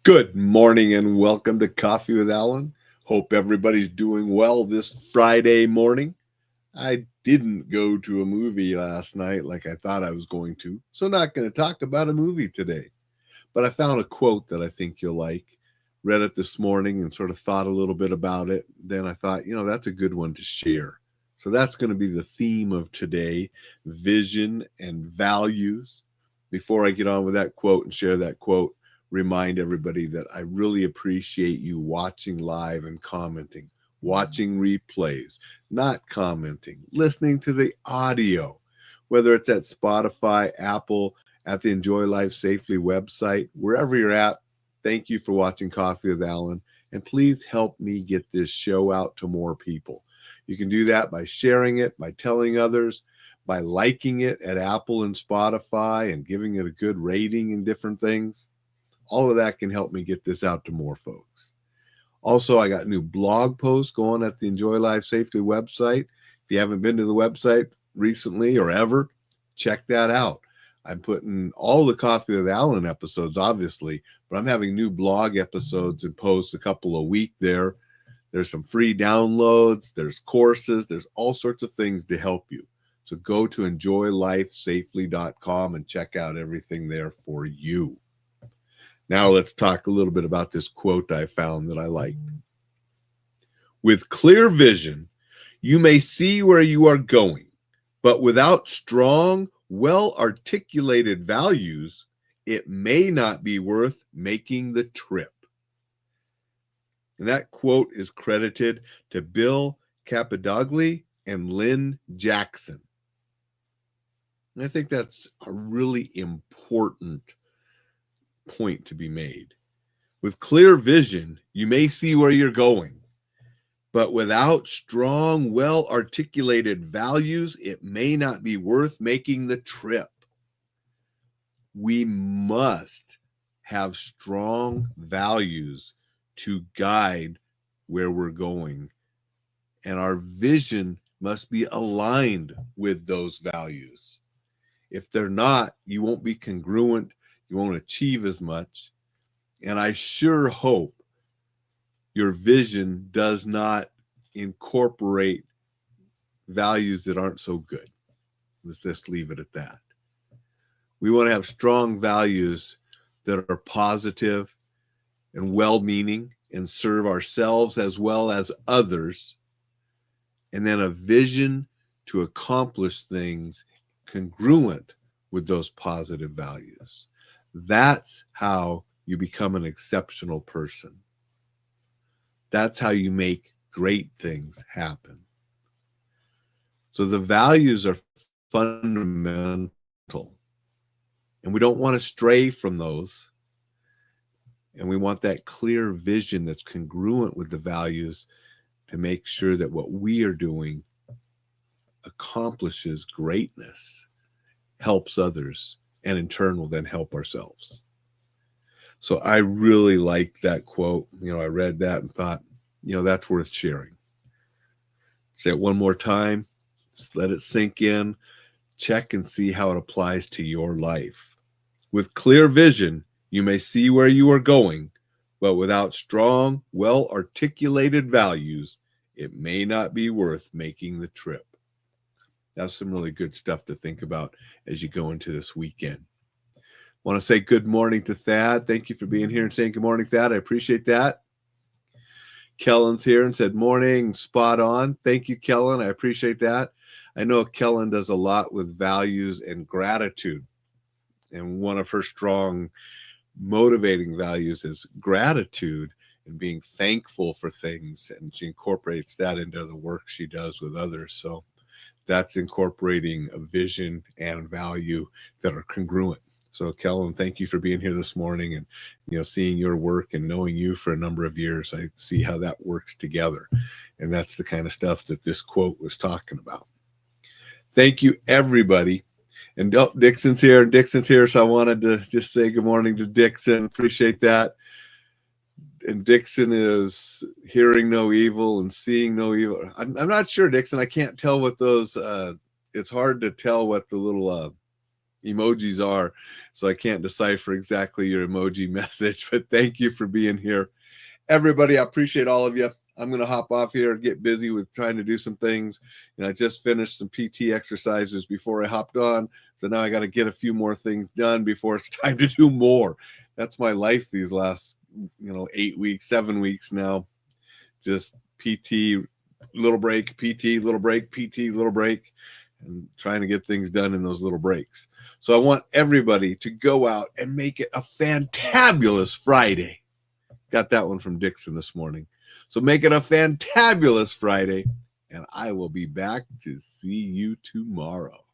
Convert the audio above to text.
Good morning and welcome to Coffee with Alain. Hope everybody's doing well this Friday morning. I didn't go to a movie last night like I thought I was going to, so not going to talk about a movie today. But I found a quote that I think you'll like. Read it this morning and sort of thought a little bit about it. Then I thought, that's a good one to share. So that's going to be the theme of today, vision and values. Before I get on with that quote and share that quote, remind everybody that I really appreciate you watching live and commenting, watching replays, not commenting, listening to the audio, whether it's at Spotify, Apple, at the Enjoy Life Safely website, wherever you're at. Thank you for watching Coffee with Alain, and please help me get this show out to more people. You can do that by sharing it, by telling others, by liking it at Apple and Spotify and giving it a good rating and different things. All of that can help me get this out to more folks. Also, I got new blog posts going at the Enjoy Life Safely website. If you haven't been to the website recently or ever, check that out. I'm putting all the Coffee with Alain episodes, obviously, but I'm having new blog episodes and posts a couple a week there. There's some free downloads, there's courses, there's all sorts of things to help you. So go to enjoylifesafely.com and check out everything there for you. Now let's talk a little bit about this quote I found that I liked. With clear vision, you may see where you are going, but without strong, well-articulated values, it may not be worth making the trip. And that quote is credited to Bill Capodagli and Lynn Jackson. And I think that's a really important point to be made. With clear vision, you may see where you're going, but without strong, well-articulated values, it may not be worth making the trip. We must have strong values to guide where we're going, and our vision must be aligned with those values. If they're not, you won't be congruent, you won't achieve as much. And I sure hope your vision does not incorporate values that aren't so good. Let's just leave it at that. We want to have strong values that are positive and well-meaning and serve ourselves as well as others. And then a vision to accomplish things congruent with those positive values. That's how you become an exceptional person. That's how you make great things happen. So the values are fundamental, and we don't want to stray from those. And we want that clear vision that's congruent with the values to make sure that what we are doing accomplishes greatness, helps others, and in turn will then help ourselves. So I really liked that quote. I read that and thought, that's worth sharing. Say it one more time. Just let it sink in. Check and see how it applies to your life. With clear vision, you may see where you are going, but without strong, well-articulated values, it may not be worth making the trip. That's some really good stuff to think about as you go into this weekend. Want to say good morning to Thad. Thank you for being here and saying good morning, Thad. I appreciate that. Kellen's here and said morning, spot on. Thank you, Kellen. I appreciate that. I know Kellen does a lot with values and gratitude. And one of her strong motivating values is gratitude and being thankful for things. And she incorporates that into the work she does with others. So that's incorporating a vision and value that are congruent. So Kellen, thank you for being here this morning and, seeing your work and knowing you for a number of years. I see how that works together. And that's the kind of stuff that this quote was talking about. Thank you, everybody. And Dixon's here. So I wanted to just say good morning to Dixon. Appreciate that. And Dixon is hearing no evil and seeing no evil. I'm not sure, Dixon. I can't tell what those, it's hard to tell what the little emojis are, so I can't decipher exactly your emoji message, but thank you for being here. Everybody, I appreciate all of you. I'm going to hop off here, get busy with trying to do some things. And I just finished some PT exercises before I hopped on. So now I got to get a few more things done before it's time to do more. That's my life these last, 8 weeks, 7 weeks now. Just PT, little break, PT, little break, PT, little break, and trying to get things done in those little breaks. So I want everybody to go out and make it a fantabulous Friday. Got that one from Dixon this morning. So make it a fantabulous Friday, and I will be back to see you tomorrow.